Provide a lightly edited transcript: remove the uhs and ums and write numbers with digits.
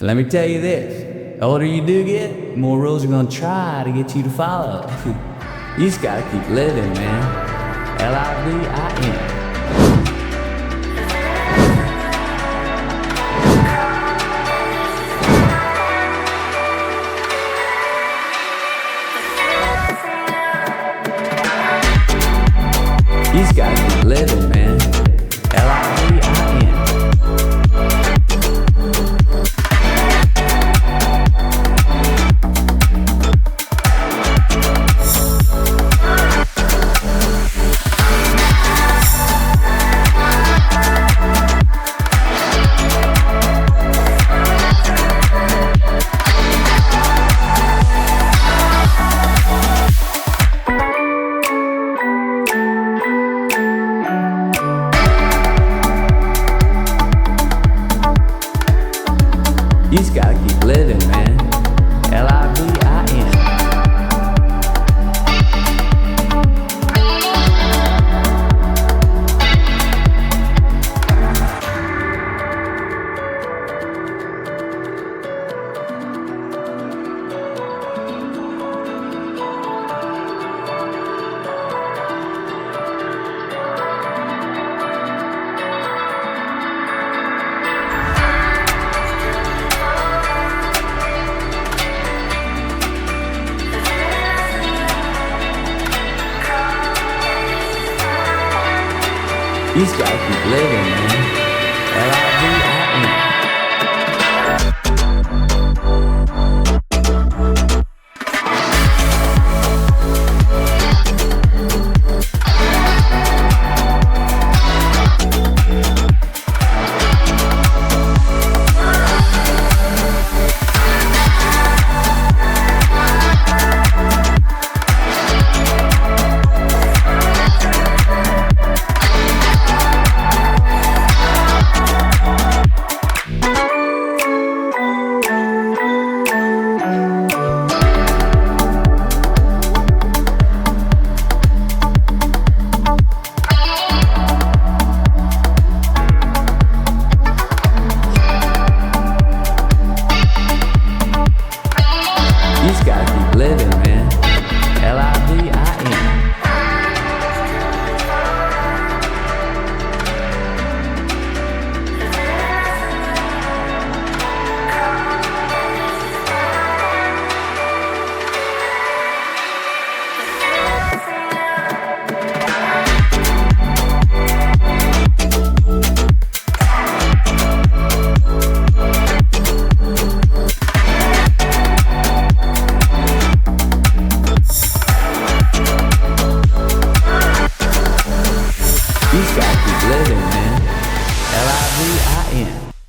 Let me tell you this, the older you do get, the more rules are gonna try to get you to follow. You just gotta keep living, man. Livin. You just gotta keep living, man. Livin. You just gotta keep living, man. Livin. You just gotta keep living, man. Livin. You just gotta keep living, man. Livin. You just gotta keep living, man. Livin.